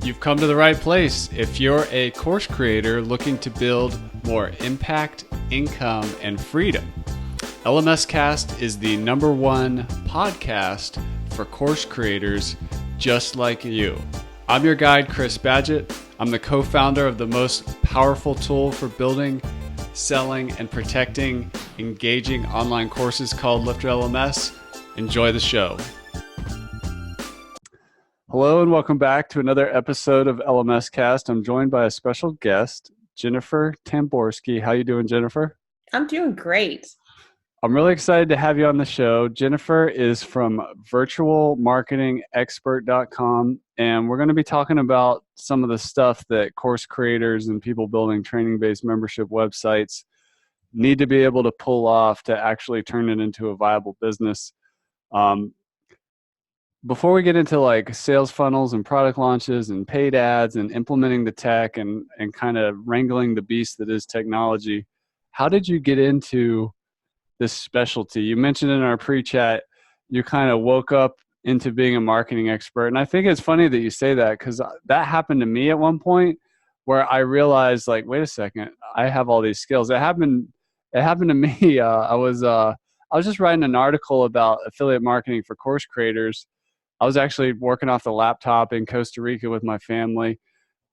You've come to the right place. If you're a course creator looking to build more impact, income, and freedom, LMScast is the #1 podcast for course creators just like you. I'm your guide, Chris Badgett. I'm the co-founder of the most powerful tool for building, selling, and protecting engaging online courses called LifterLMS. Enjoy the show. Hello and welcome back to another episode of LMScast. I'm joined by a special guest, Jennifer Tamborski. How you doing, Jennifer? I'm doing great. I'm really excited to have you on the show. Jennifer is from virtualmarketingexpert.com, and we're going to be talking about some of the stuff that course creators and people building training-based membership websites need to be able to pull off to actually turn it into a viable business. Before we get into like sales funnels and product launches and paid ads and implementing the tech and kind of wrangling the beast that is technology, how did you get into this specialty? You mentioned in our pre-chat, you kind of woke up into being a marketing expert. And I think it's funny that you say that because that happened to me at one point where I realized like, wait a second, I have all these skills. It happened to me. I was just writing an article about affiliate marketing for course creators. I was actually working off the laptop in Costa Rica with my family.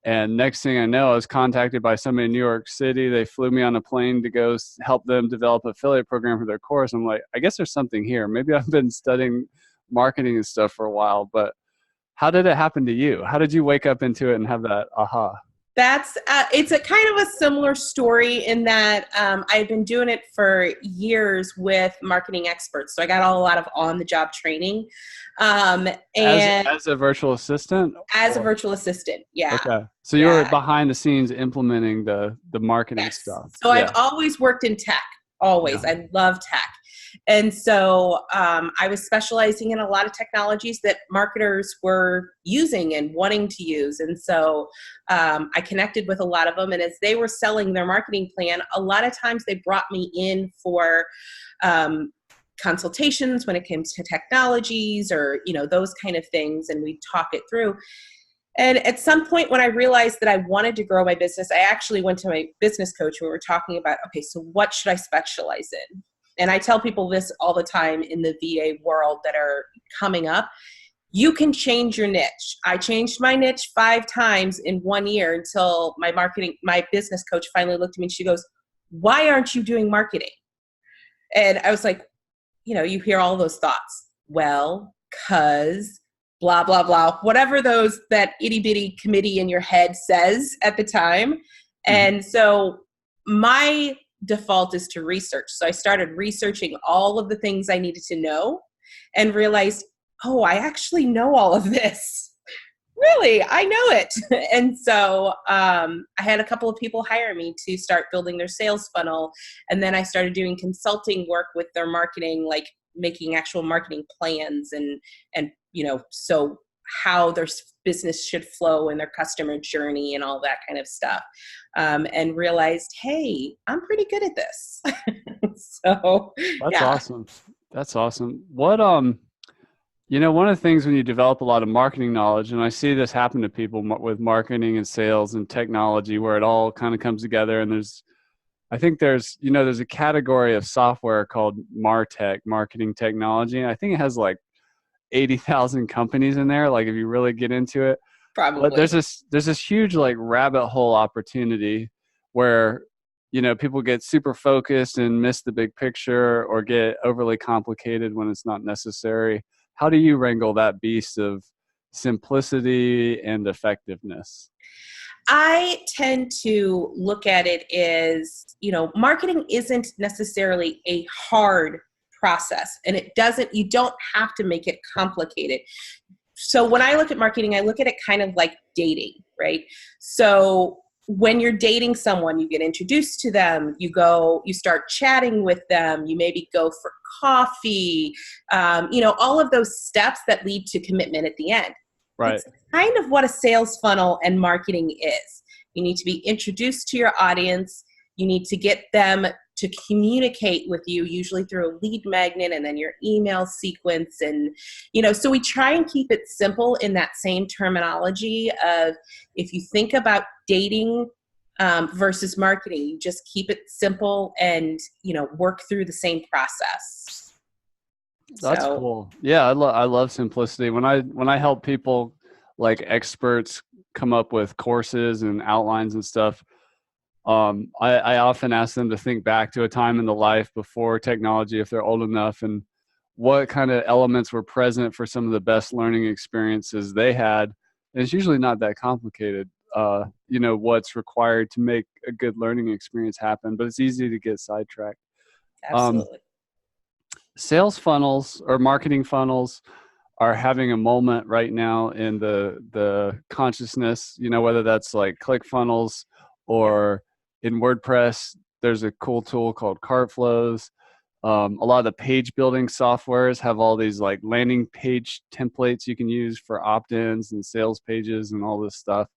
And next thing I know, I was contacted by somebody in New York City. They flew me on a plane to go help them develop an affiliate program for their course. I'm like, I guess there's something here. Maybe I've been studying marketing and stuff for a while, but how did it happen to you? How did you wake up into it and have that aha? It's a kind of a similar story in that I've been doing it for years with marketing experts. So I got a lot of on-the-job training. And as a virtual assistant? As a virtual assistant, yeah. Okay. So you were behind the scenes implementing the marketing stuff. So I've always worked in tech, always. Yeah. I love tech. And so I was specializing in a lot of technologies that marketers were using and wanting to use. And so I connected with a lot of them. And as they were selling their marketing plan, a lot of times they brought me in for consultations when it came to technologies or, those kind of things. And we'd talk it through. And at some point when I realized that I wanted to grow my business, I actually went to my business coach and we were talking about, okay, so what should I specialize in? And I tell people this all the time in the VA world that are coming up. You can change your niche. I changed my niche 5 times in 1 year until my business coach finally looked at me and she goes, "Why aren't you doing marketing?" And I was like, you hear all those thoughts. Well, cause blah, blah, blah, whatever that itty bitty committee in your head says at the time. Mm-hmm. And so my default is to research. So I started researching all of the things I needed to know and realized, oh, I actually know all of this. Really, I know it. And so I had a couple of people hire me to start building their sales funnel. And then I started doing consulting work with their marketing, like making actual marketing plans and so how their business should flow and their customer journey and all that kind of stuff. And realized, hey, I'm pretty good at this. So that's awesome. That's awesome. What, one of the things when you develop a lot of marketing knowledge, and I see this happen to people with marketing and sales and technology where it all kind of comes together. And there's a category of software called MarTech, marketing technology. And I think it has like 80,000 companies in there. Like if you really get into it, probably. But there's this huge like rabbit hole opportunity where, people get super focused and miss the big picture or get overly complicated when it's not necessary. How do you wrangle that beast of simplicity and effectiveness? I tend to look at it as, marketing isn't necessarily a hard process and you don't have to make it complicated. So when I look at marketing, I look at it kind of like dating, right? So when you're dating someone, you get introduced to them, you start chatting with them, you maybe go for coffee, all of those steps that lead to commitment at the end. Right. It's kind of what a sales funnel and marketing is. You need to be introduced to your audience. You need to get them to communicate with you, usually through a lead magnet and then your email sequence. And, so we try and keep it simple in that same terminology of, if you think about dating versus marketing, you just keep it simple and, work through the same process. That's cool. Yeah, I love simplicity. When I help people, like experts, come up with courses and outlines and stuff, I often ask them to think back to a time in the life before technology, if they're old enough, and what kind of elements were present for some of the best learning experiences they had. And it's usually not that complicated, what's required to make a good learning experience happen, but it's easy to get sidetracked. Absolutely. Sales funnels or marketing funnels are having a moment right now in the consciousness, whether that's like ClickFunnels or in WordPress, there's a cool tool called Cart Flows. A lot of the page building softwares have all these like landing page templates you can use for opt-ins and sales pages and all this stuff.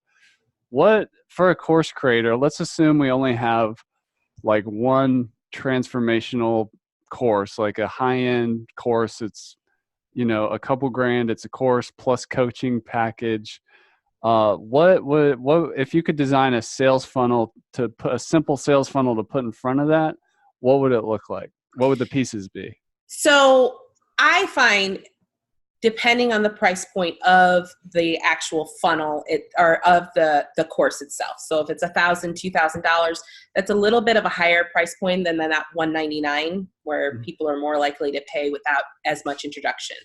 What, for a course creator, let's assume we only have like one transformational course, like a high-end course. It's, a couple grand. It's a course plus coaching package. What if you could design a sales funnel, to put a simple sales funnel to put in front of that? What would it look like? What would the pieces be? So I find, depending on the price point of the actual funnel, or of the course itself. So if it's $1,000, $2,000, that's a little bit of a higher price point than that $199, where people are more likely to pay without as much introduction.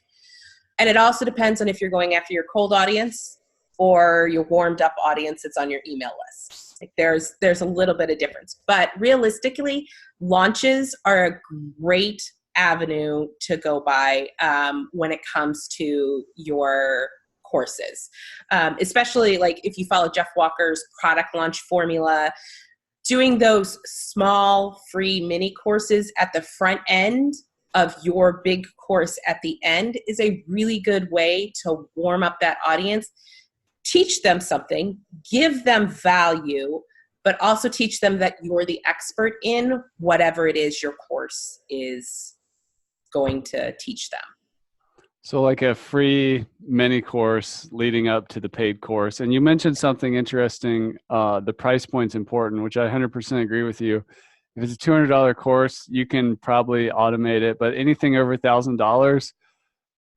And it also depends on if you're going after your cold audience or your warmed up audience that's on your email list. Like there's a little bit of difference, but realistically, launches are a great avenue to go by when it comes to your courses, especially like if you follow Jeff Walker's product launch formula. Doing those small free mini courses at the front end of your big course at the end is a really good way to warm up that audience, teach them something, give them value, but also teach them that you're the expert in whatever it is your course is going to teach them. So like a free mini course leading up to the paid course. And you mentioned something interesting. The price point's important, which I 100% agree with you. If it's a $200 course, you can probably automate it, but anything over $1,000,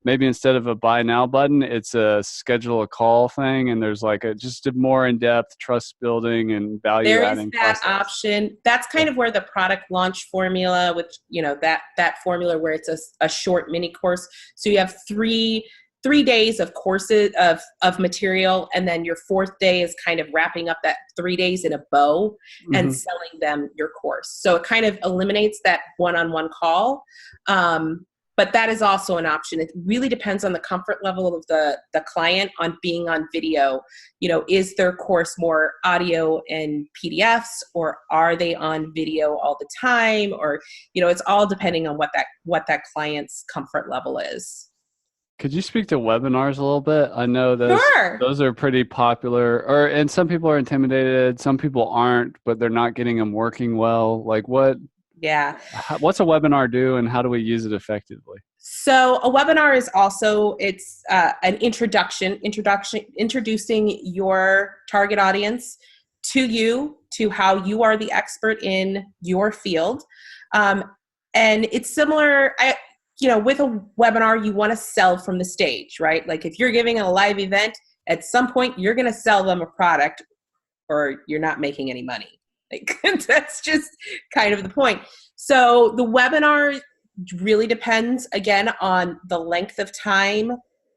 maybe instead of a buy now button, it's a schedule a call thing. And there's like just a more in-depth trust building and value adding there is that process. option. That's kind of where the product launch formula, which, that formula where it's a short mini course. So you have three days of courses of material. And then your fourth day is kind of wrapping up that 3 days in a bow and selling them your course. So it kind of eliminates that one-on-one call. But that is also an option. It really depends on the comfort level of the client on being on video. Is their course more audio and PDFs, or are they on video all the time? Or, it's all depending on what that client's comfort level is. Could you speak to webinars a little bit? I know Sure. those are pretty popular, and some people are intimidated, some people aren't, but they're not getting them working well. Like what's a webinar do, and how do we use it effectively? So a webinar is also, it's an introducing your target audience to how you are the expert in your field. And it's similar, with a webinar, you want to sell from the stage, right? Like if you're giving a live event, at some point you're going to sell them a product or you're not making any money. Like that's just kind of the point. So the webinar really depends, again, on the length of time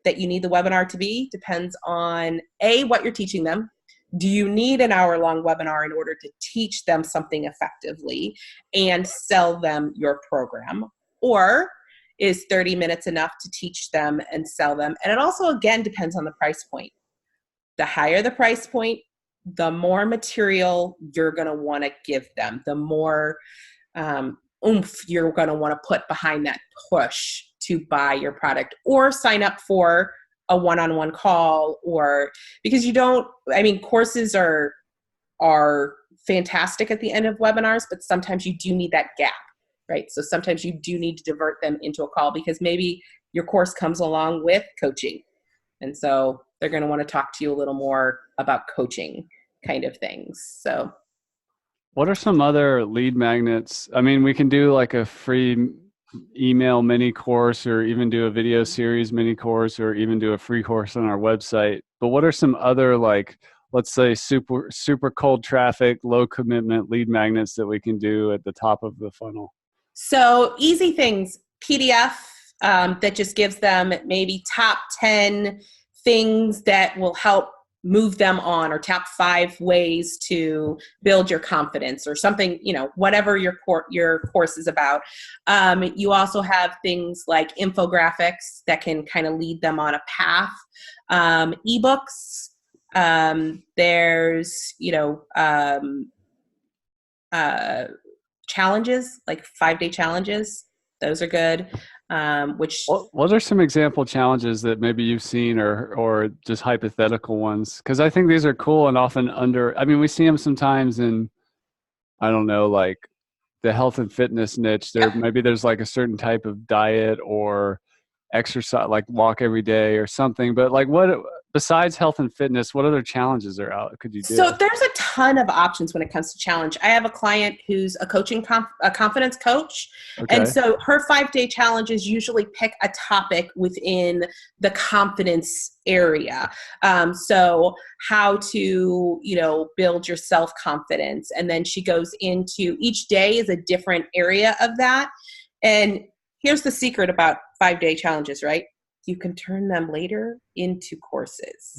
that you need the webinar to be. Depends on what you're teaching them. Do you need an hour-long webinar in order to teach them something effectively and sell them your program? Or is 30 minutes enough to teach them and sell them? And it also, again, depends on the price point. The higher the price point, the more material you're going to want to give them, the more oomph you're going to want to put behind that push to buy your product or sign up for a one-on-one call, or because courses are are fantastic at the end of webinars, but sometimes you do need that gap, right? So sometimes you do need to divert them into a call because maybe your course comes along with coaching. And so they're going to want to talk to you a little more about coaching kind of things. So what are some other lead magnets? I mean, we can do like a free email mini course, or even do a video series mini course, or even do a free course on our website. But what are some other, like, let's say super cold traffic, low commitment lead magnets that we can do at the top of the funnel? So easy things, PDF that just gives them maybe top 10 things that will help move them on, or top 5 ways to build your confidence, or something, whatever your course is about. You also have things like infographics that can kind of lead them on a path. Ebooks. There's, challenges, like 5-day challenges. Those are good. What are some example challenges that maybe you've seen, or just hypothetical ones? Because I think these are cool and often we see them sometimes in, I don't know, like the health and fitness niche. Maybe there's like a certain type of diet or exercise, like walk every day or something. But like, what besides health and fitness, what other challenges could you do? So there's a ton of options when it comes to challenge. I have a client who's a confidence coach. Okay. And so her 5-day challenges usually pick a topic within the confidence area. So how to, build your self-confidence. And then she goes into, each day is a different area of that. And here's the secret about 5-day challenges, right? You can turn them later into courses.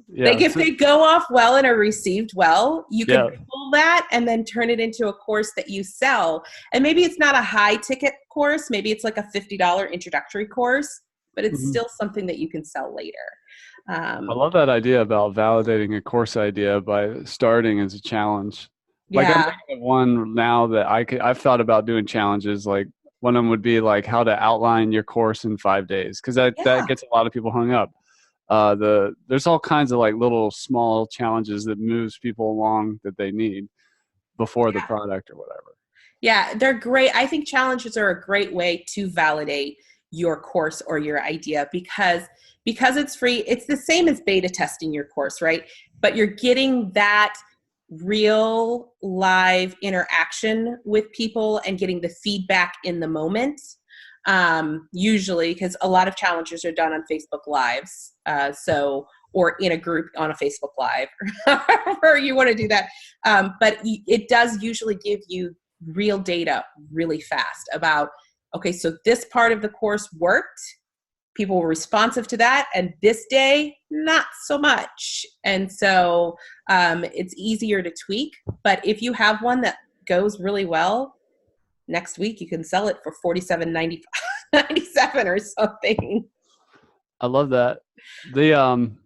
Yeah, like if they go off well and are received well, you can yeah. pull that and then turn it into a course that you sell. And maybe it's not a high ticket course. Maybe it's like a $50 introductory course, but it's still something that you can sell later. I love that idea about validating a course idea by starting as a challenge. Like, I'm thinking of one now that I've thought about doing challenges. Like, one of them would be like how to outline your course in 5 days, because that gets a lot of people hung up. There's all kinds of like little small challenges that moves people along that they need before the product or whatever. Yeah, they're great. I think challenges are a great way to validate your course or your idea, because it's free. It's the same as beta testing your course, right? But you're getting that real live interaction with people and getting the feedback in the moment. Usually, because a lot of challenges are done on Facebook Lives. Or in a group on a Facebook Live, or you want to do that. But it does usually give you real data really fast about, okay, so this part of the course worked. People were responsive to that. And this day, not so much. And so it's easier to tweak. But if you have one that goes really well, next week you can sell it for $47.97 or something. I love that. And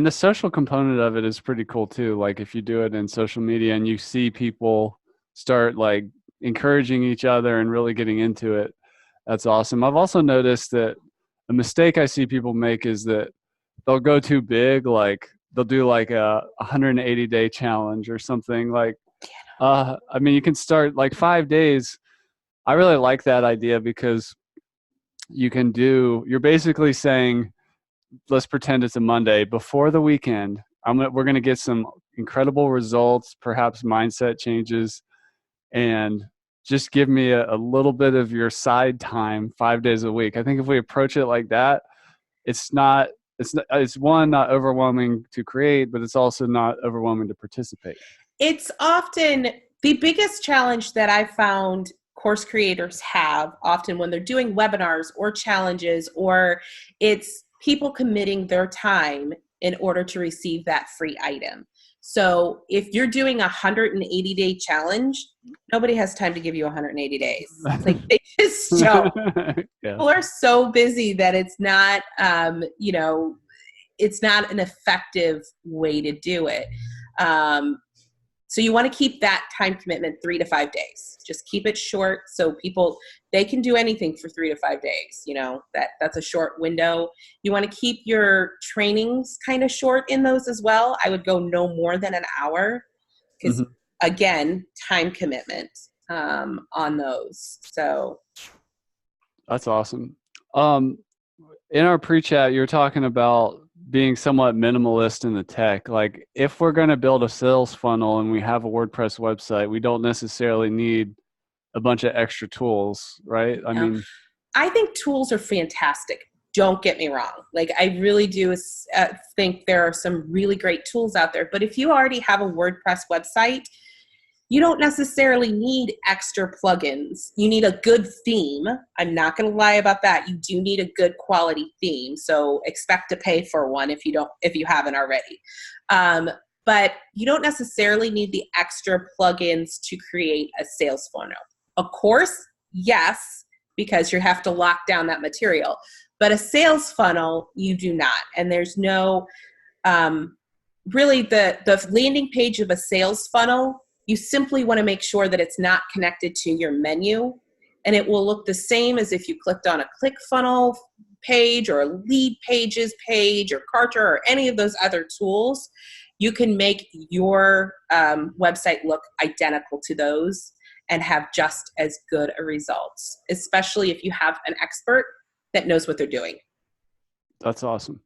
the social component of it is pretty cool too. Like if you do it in social media and you see people start like encouraging each other and really getting into it, that's awesome. I've also noticed that a mistake I see people make is that they'll go too big. Like they'll do like a 180-day challenge or something. Like, you can start like 5 days. I really like that idea because you're basically saying, let's pretend it's a Monday before the weekend. We're going to get some incredible results, perhaps mindset changes, and just give me a little bit of your side time 5 days a week. I think if we approach it like that, it's not overwhelming to create, but it's also not overwhelming to participate. It's often the biggest challenge that I found course creators have often when they're doing webinars or challenges, or it's people committing their time in order to receive that free item. So if you're doing a 180-day challenge, nobody has time to give you 180 days. It's like they just don't. People are so busy that it's not, it's not an effective way to do it. So you want to keep that time commitment 3 to 5 days. Just keep it short so people, they can do anything for 3 to 5 days. That's a short window. You want to keep your trainings kind of short in those as well. I would go no more than an hour because, again, time commitment on those. So that's awesome. In our pre-chat, you were talking about being somewhat minimalist in the tech. Like, if we're going to build a sales funnel and we have a WordPress website, we don't necessarily need a bunch of extra tools, right? I think tools are fantastic. Don't get me wrong. Like, I really do think there are some really great tools out there. But if you already have a WordPress website, you don't necessarily need extra plugins. You need a good theme. I'm not going to lie about that. You do need a good quality theme. So expect to pay for one if you haven't already. But you don't necessarily need the extra plugins to create a sales funnel. Of course, yes, because you have to lock down that material. But a sales funnel, you do not. And there's no, really the landing page of a sales funnel, you simply want to make sure that it's not connected to your menu, and it will look the same as if you clicked on a ClickFunnels page or a lead pages page or Kartra or any of those other tools. You can make your website look identical to those and have just as good a results, especially if you have an expert that knows what they're doing. That's awesome.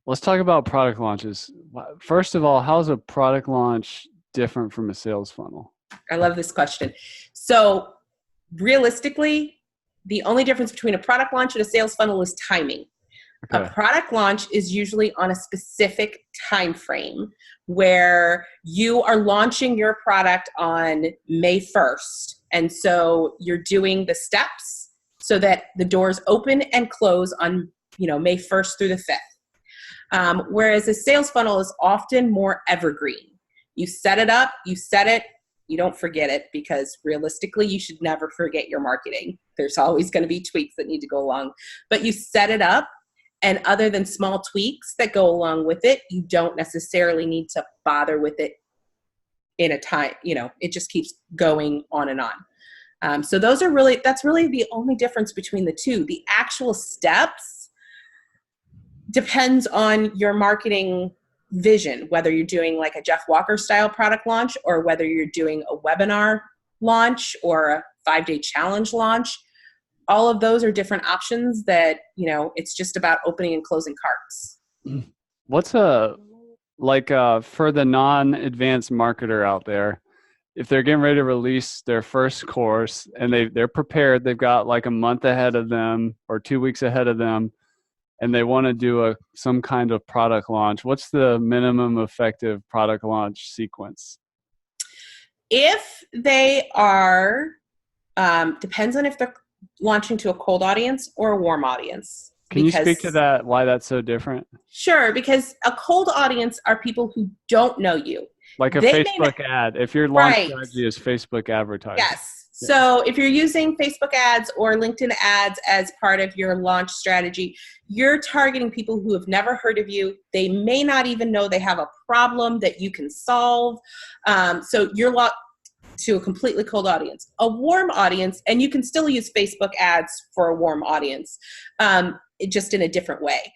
Let's talk about product launches. First of all, how's a product launch different from a sales funnel? I love this question. So realistically, the only difference between a product launch and a sales funnel is timing. Okay. A product launch is usually on a specific time frame where you are launching your product on May 1st. And so you're doing the steps so that the doors open and close on May 1st through the 5th. Whereas a sales funnel is often more evergreen. You set it up, you set it, you don't forget it, because realistically, you should never forget your marketing. There's always going to be tweaks that need to go along, but you set it up, and other than small tweaks that go along with it, you don't necessarily need to bother with it in a time, it just keeps going on and on. So that's really the only difference between the two. The actual steps depends on your marketing vision, whether you're doing like a Jeff Walker style product launch or whether you're doing a webinar launch or a 5-day challenge launch. All of those are different options that, it's just about opening and closing carts. What's for the non-advanced marketer out there, if they're getting ready to release their first course and they're prepared, they've got like a month ahead of them or 2 weeks ahead of them, and they want to do some kind of product launch, what's the minimum effective product launch sequence? If they are, depends on if they're launching to a cold audience or a warm audience. Can you speak to that, why that's so different? Sure, because a cold audience are people who don't know you. Like a Facebook ad, if your launch strategy is Facebook advertising. Yes. Yeah. So if you're using Facebook ads or LinkedIn ads as part of your launch strategy, you're targeting people who have never heard of you. They may not even know they have a problem that you can solve. So you're locked to a completely cold audience. A warm audience, and you can still use Facebook ads for a warm audience, just in a different way.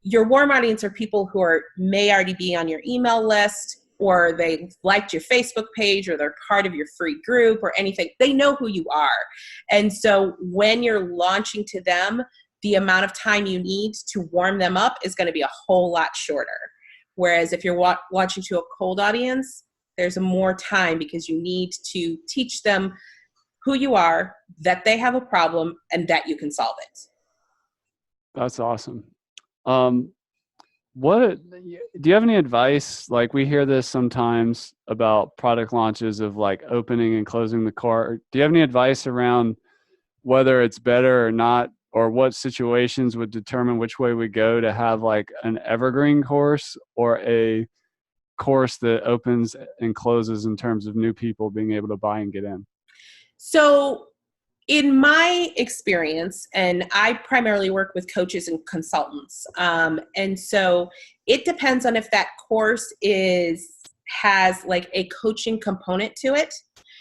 Your warm audience are people who may already be on your email list, or they liked your Facebook page, or they're part of your free group or anything. They know who you are. And so when you're launching to them, the amount of time you need to warm them up is going to be a whole lot shorter. Whereas if you're launching to a cold audience, there's more time because you need to teach them who you are, that they have a problem, and that you can solve it. That's awesome. Do you have any advice? Like, we hear this sometimes about product launches of like opening and closing the cart. Do you have any advice around whether it's better or not, or what situations would determine which way we go to have like an evergreen course or a course that opens and closes in terms of new people being able to buy and get in? So in my experience, and I primarily work with coaches and consultants, and so it depends on if that course is has like a coaching component to it.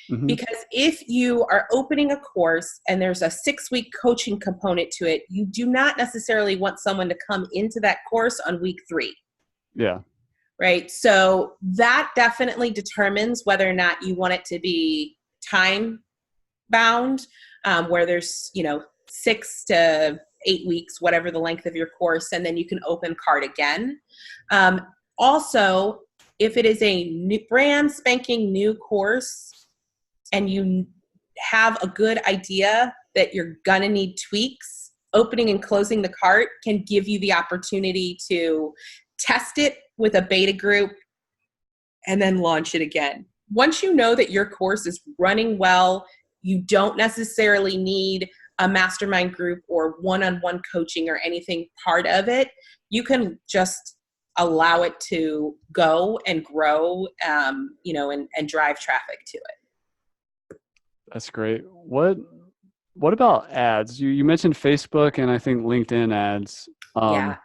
Hmm. Because if you are opening a course and there's a 6-week coaching component to it, you do not necessarily want someone to come into that course on week 3. Yeah. Right. So that definitely determines whether or not you want it to be time bound, where there's, 6 to 8 weeks, whatever the length of your course, and then you can open cart again. Also, if it is a new, brand spanking new course and you have a good idea that you're gonna need tweaks, opening and closing the cart can give you the opportunity to test it with a beta group and then launch it again. Once you know that your course is running well, you don't necessarily need a mastermind group or one-on-one coaching or anything part of it. You can just allow it to go and grow, and drive traffic to it. That's great. What about ads? You mentioned Facebook and I think LinkedIn ads. Yeah.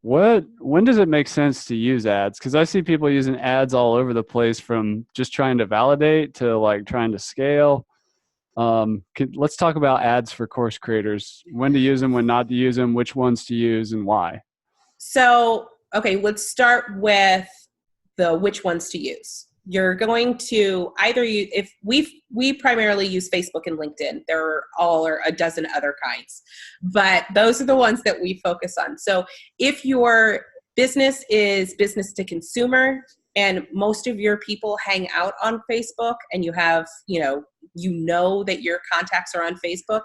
When does it make sense to use ads? Because I see people using ads all over the place, from just trying to validate to like trying to scale. Let's talk about ads for course creators. When to use them, when not to use them, which ones to use, and why. So, okay, let's start with the which ones to use. You're going to either use, if we primarily use Facebook and LinkedIn. There are a dozen other kinds, but those are the ones that we focus on. So if your business is business to consumer and most of your people hang out on Facebook and you have, that your contacts are on Facebook,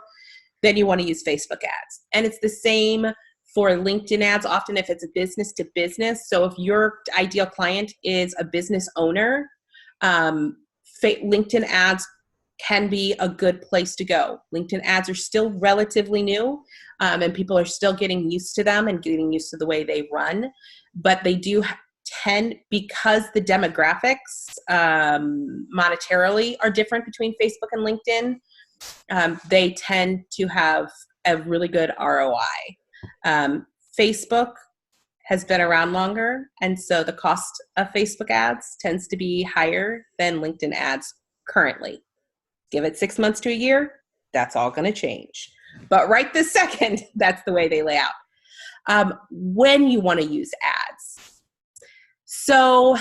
then you want to use Facebook ads. And it's the same for LinkedIn ads, often if it's a business to business. So if your ideal client is a business owner, LinkedIn ads can be a good place to go. LinkedIn ads are still relatively new, and people are still getting used to them and getting used to the way they run. But they do tend, because the demographics monetarily are different between Facebook and LinkedIn, they tend to have a really good ROI. Facebook has been around longer, and so the cost of Facebook ads tends to be higher than LinkedIn ads currently. Give it 6 months to a year, that's all going to change. But right this second, that's the way they lay out. When you want to use ads. So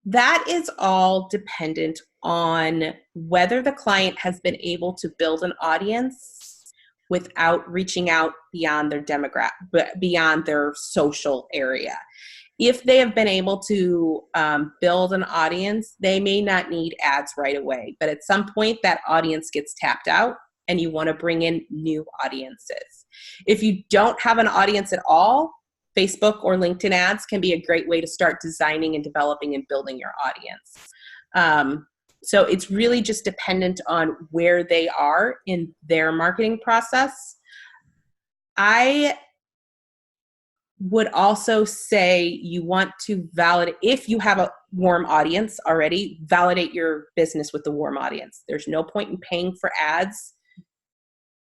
that is all dependent on whether the client has been able to build an audience without reaching out beyond their demographic, beyond their social area. If they have been able to build an audience, they may not need ads right away. But at some point, that audience gets tapped out and you want to bring in new audiences. If you don't have an audience at all, Facebook or LinkedIn ads can be a great way to start designing and developing and building your audience. So it's really just dependent on where they are in their marketing process. I would also say you want to validate, if you have a warm audience already, validate your business with the warm audience. There's no point in paying for ads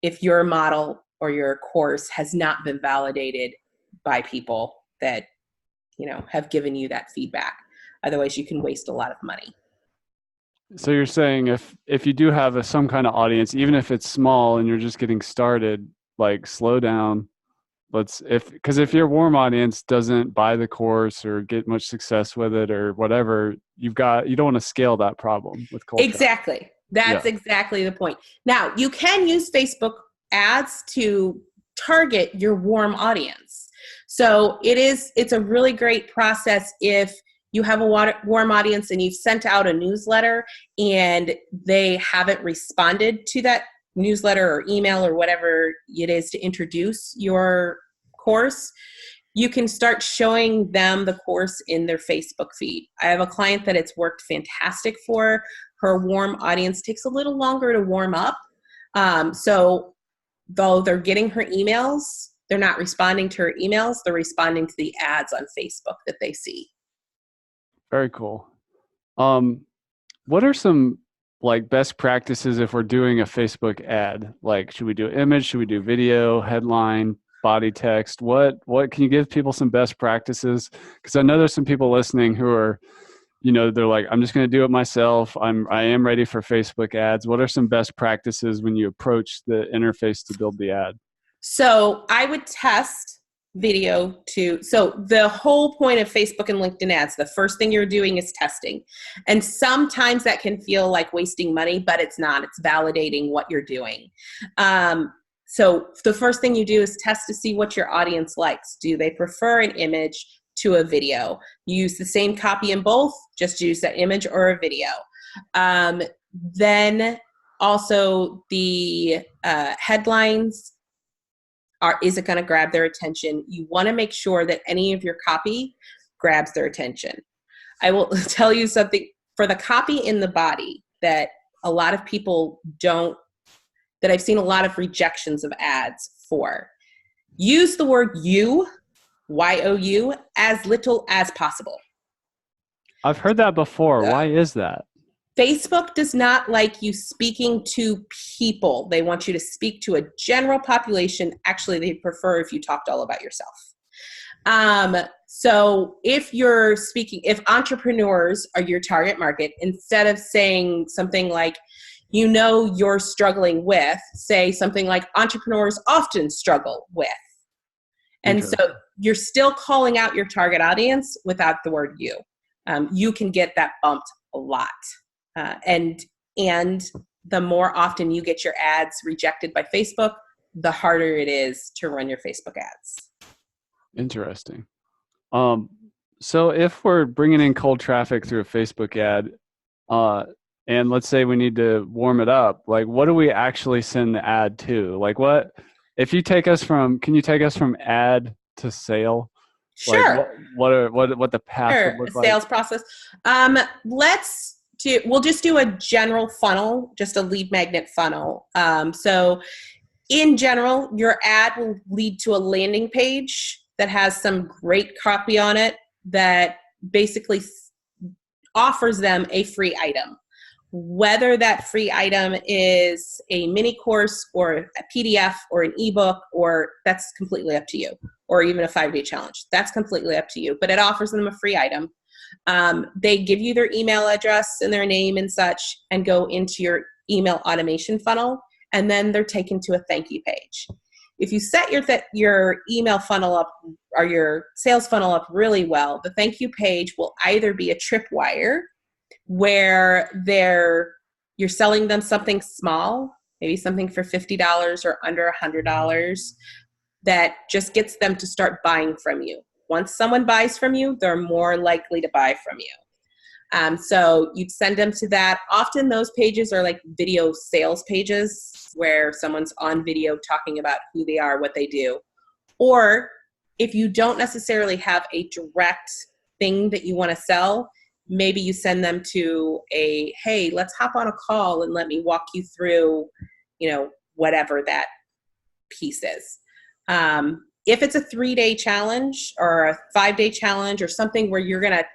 if your model or your course has not been validated by people that, have given you that feedback. Otherwise, you can waste a lot of money. So you're saying if you do have some kind of audience, even if it's small and you're just getting started, like slow down. Because if your warm audience doesn't buy the course or get much success with it or whatever, you don't want to scale that problem with cold traffic. Exactly. That's exactly the point. Now, you can use Facebook ads to target your warm audience. So it's a really great process if you have a warm audience and you've sent out a newsletter and they haven't responded to that newsletter or email or whatever it is to introduce your course. You can start showing them the course in their Facebook feed. I have a client that it's worked fantastic for. Her warm audience takes a little longer to warm up. So though they're getting her emails, they're not responding to her emails. They're responding to the ads on Facebook that they see. Very cool. What are some like best practices if we're doing a Facebook ad? Like, should we do image? Should we do video, headline? body text? What can you give people some best practices? Because I know there's some people listening who are, they're like, I'm just going to do it myself. I am ready for Facebook ads. What are some best practices when you approach the interface to build the ad? So I would test video so the whole point of Facebook and LinkedIn ads, the first thing you're doing is testing. And sometimes that can feel like wasting money, but it's not. It's validating what you're doing. So the first thing you do is test to see what your audience likes. Do they prefer an image to a video? Use the same copy in both, just use that image or a video. Then also the headlines, is it going to grab their attention? You want to make sure that any of your copy grabs their attention. I will tell you something for the copy in the body that a lot of people don't, that I've seen a lot of rejections of ads for. Use the word you, Y-O-U, as little as possible. I've heard that before. Why is that? Facebook does not like you speaking to people. They want you to speak to a general population. Actually, they prefer if you talked all about yourself. So if entrepreneurs are your target market, instead of saying something like, you're struggling with, say something like entrepreneurs often struggle with. And so you're still calling out your target audience without the word you. You can get that bumped a lot. And the more often you get your ads rejected by Facebook, the harder it is to run your Facebook ads. Interesting. So if we're bringing in cold traffic through a Facebook ad, and let's say we need to warm it up, like what do we actually send the ad to? Like what, if you can you take us from ad to sale? Sure. Like what the path would look like? Sales process. We'll just do a general funnel, just a lead magnet funnel. So in general, your ad will lead to a landing page that has some great copy on it that basically offers them a free item. Whether that free item is a mini course or a PDF or an ebook, or that's completely up to you, or even a 5-day challenge. That's completely up to you, but it offers them a free item. They give you their email address and their name and such and go into your email automation funnel, and then they're taken to a thank you page. If you set your email funnel up or your sales funnel up really well, the thank you page will either be a tripwire where you're selling them something small, maybe something for $50 or under $100, that just gets them to start buying from you. Once someone buys from you, they're more likely to buy from you. So you'd send them to that. Often those pages are like video sales pages where someone's on video talking about who they are, what they do. Or if you don't necessarily have a direct thing that you want to sell, maybe you send them to hey, let's hop on a call and let me walk you through, whatever that piece is. If it's a 3-day challenge or a 5-day challenge or something where you're going to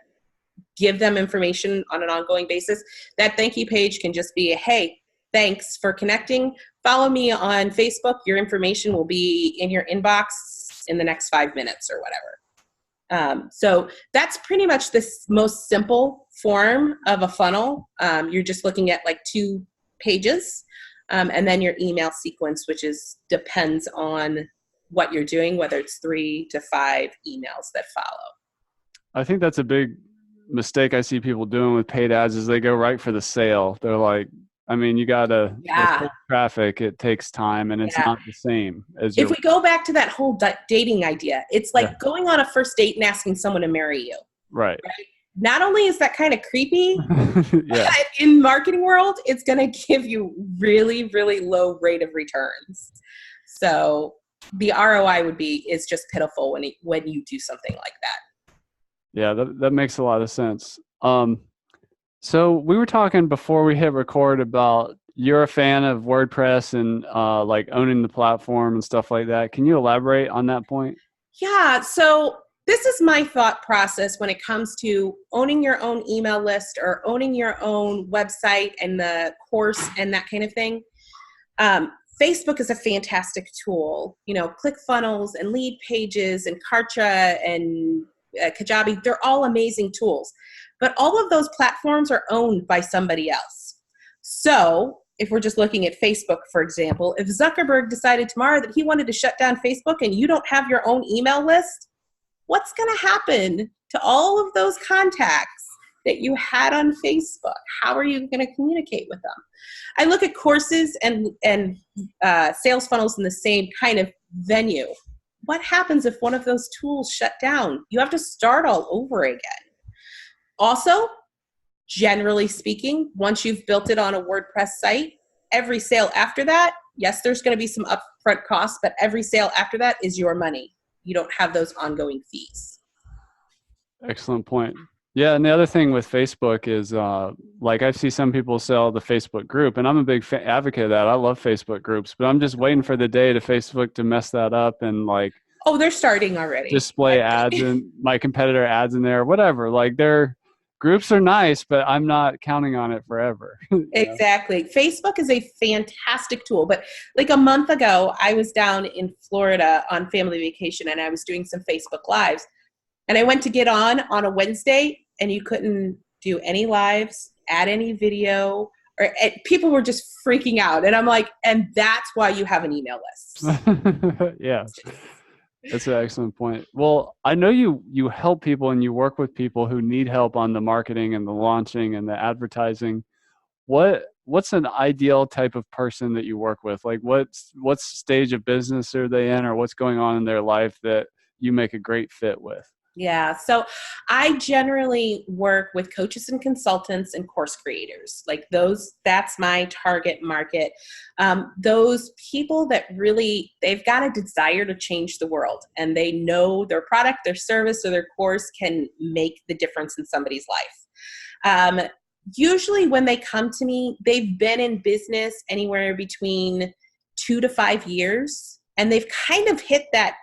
give them information on an ongoing basis, that thank you page can just be hey, thanks for connecting. Follow me on Facebook. Your information will be in your inbox in the next 5 minutes or whatever. So that's pretty much the most simple form of a funnel. You're just looking at like 2 pages, and then your email sequence, which depends on what you're doing, whether it's 3 to 5 emails that follow. I think that's a big mistake I see people doing with paid ads is they go right for the sale. They're like, you gotta with traffic, it takes time and it's not the same as if we go back to that whole dating idea, it's like going on a first date and asking someone to marry you. Right? Not only is that kind of creepy, but in marketing world, it's going to give you really, really low rate of returns. So the ROI is just pitiful when you do something like that. Yeah, that makes a lot of sense. So we were talking before we hit record about you're a fan of WordPress and like owning the platform and stuff like that. Can you elaborate on that point? Yeah. So this is my thought process when it comes to owning your own email list or owning your own website and the course and that kind of thing. Facebook is a fantastic tool. ClickFunnels and Lead Pages and Kartra and Kajabi, they're all amazing tools. But all of those platforms are owned by somebody else. So if we're just looking at Facebook, for example, if Zuckerberg decided tomorrow that he wanted to shut down Facebook and you don't have your own email list, what's going to happen to all of those contacts that you had on Facebook? How are you going to communicate with them? I look at courses and sales funnels in the same kind of venue. What happens if one of those tools shut down? You have to start all over again. Also, generally speaking, once you've built it on a WordPress site, every sale after that, yes, there's going to be some upfront costs, but every sale after that is your money. You don't have those ongoing fees. Excellent point. Yeah, and the other thing with Facebook is, like I see some people sell the Facebook group, and I'm a big advocate of that. I love Facebook groups, but I'm just waiting for the day to Facebook to mess that up and like, oh, they're starting already. Display ads and my competitor ads in there, whatever. Like their groups are nice, but I'm not counting on it forever. Exactly. Facebook is a fantastic tool. But like a month ago, I was down in Florida on family vacation and I was doing some Facebook Lives. And I went to get on a Wednesday and you couldn't do any lives, add any video, or people were just freaking out. And I'm like, and that's why you have an email list. Yeah. That's an excellent point. Well, I know you help people and you work with people who need help on the marketing and the launching and the advertising. What's an ideal type of person that you work with? Like what stage of business are they in, or what's going on in their life that you make a great fit with? Yeah. So I generally work with coaches and consultants and course creators. Like that's my target market. Those people that really, they've got a desire to change the world and they know their product, their service, or their course can make the difference in somebody's life. Usually when they come to me, they've been in business anywhere between 2 to 5 years, and they've kind of hit that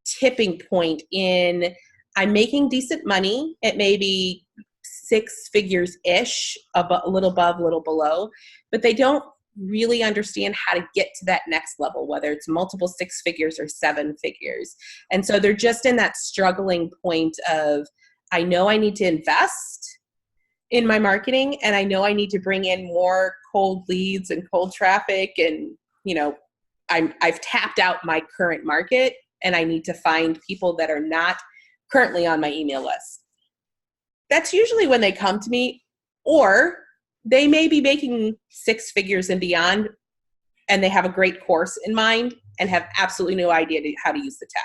tipping point in, I'm making decent money. It may be 6 figures-ish, a little above, a little below, but they don't really understand how to get to that next level, whether it's multiple 6 figures or 7 figures. And so they're just in that struggling point of, I know I need to invest in my marketing and I know I need to bring in more cold leads and cold traffic. And, I've tapped out my current market and I need to find people that are not currently on my email list. That's usually when they come to me, or they may be making 6 figures and beyond and they have a great course in mind and have absolutely no idea how to use the tech.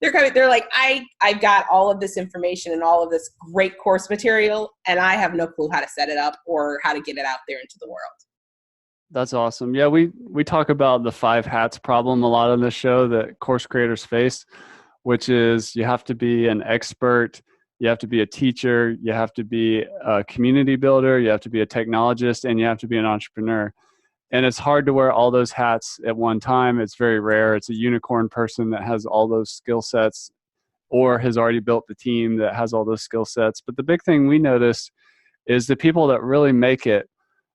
They're like, I've got all of this information and all of this great course material and I have no clue how to set it up or how to get it out there into the world. That's awesome. Yeah, we talk about the 5 hats problem a lot on this show that course creators face, which is you have to be an expert, you have to be a teacher, you have to be a community builder, you have to be a technologist, and you have to be an entrepreneur. And it's hard to wear all those hats at one time. It's very rare. It's a unicorn person that has all those skill sets or has already built the team that has all those skill sets. But the big thing we notice is the people that really make it,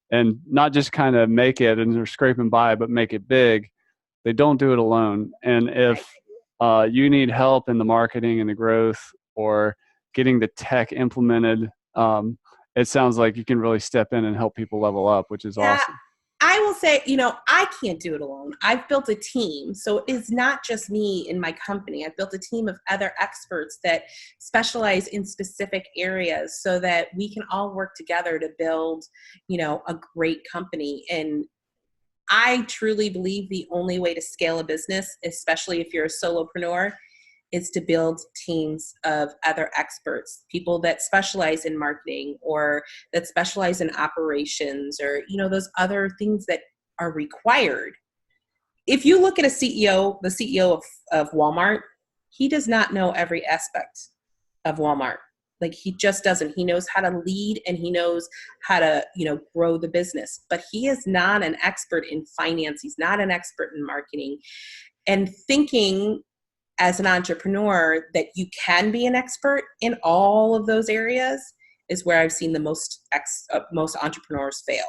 and not just kind of make it and they're scraping by, but make it big, they don't do it alone. And if you need help in the marketing and the growth or getting the tech implemented, it sounds like you can really step in and help people level up, which is awesome. I will say, I can't do it alone. I've built a team. So it's not just me in my company. I've built a team of other experts that specialize in specific areas so that we can all work together to build, a great company. And I truly believe the only way to scale a business, especially if you're a solopreneur, is to build teams of other experts, people that specialize in marketing or that specialize in operations or, those other things that are required. If you look at the CEO of Walmart, he does not know every aspect of Walmart. Like he just doesn't. He knows how to lead and he knows how to, grow the business, but he is not an expert in finance. He's not an expert in marketing. And thinking as an entrepreneur that you can be an expert in all of those areas is where I've seen the most entrepreneurs fail.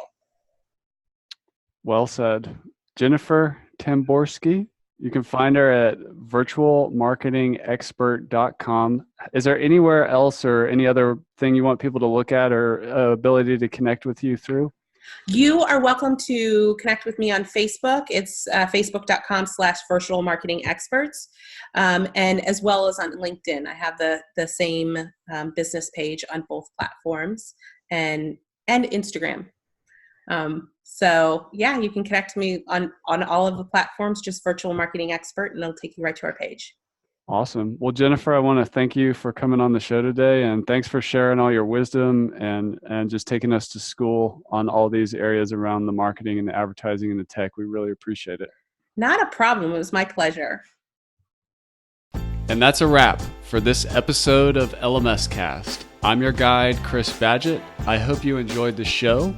Well said. Jennifer Tamborski, you can find her at virtualmarketingexpert.com. Is there anywhere else or any other thing you want people to look at or ability to connect with you through? You are welcome to connect with me on Facebook. It's facebook.com/virtual marketing experts. And as well as on LinkedIn. I have the same business page on both platforms and Instagram. So yeah, you can connect me on all of the platforms, just virtual marketing expert, and it'll take you right to our page. Awesome. Well, Jennifer, I want to thank you for coming on the show today, and thanks for sharing all your wisdom and just taking us to school on all these areas around the marketing and the advertising and the tech. We really appreciate it. Not a problem. It was my pleasure. And that's a wrap for this episode of LMScast. I'm your guide, Chris Badgett. I hope you enjoyed the show.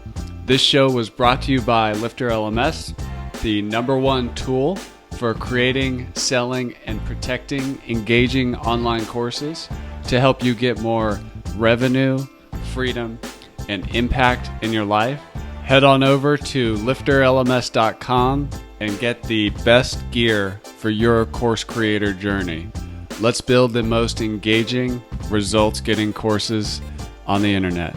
This show was brought to you by LifterLMS, the #1 tool for creating, selling, and protecting engaging online courses to help you get more revenue, freedom, and impact in your life. Head on over to LifterLMS.com and get the best gear for your course creator journey. Let's build the most engaging, results-getting courses on the internet.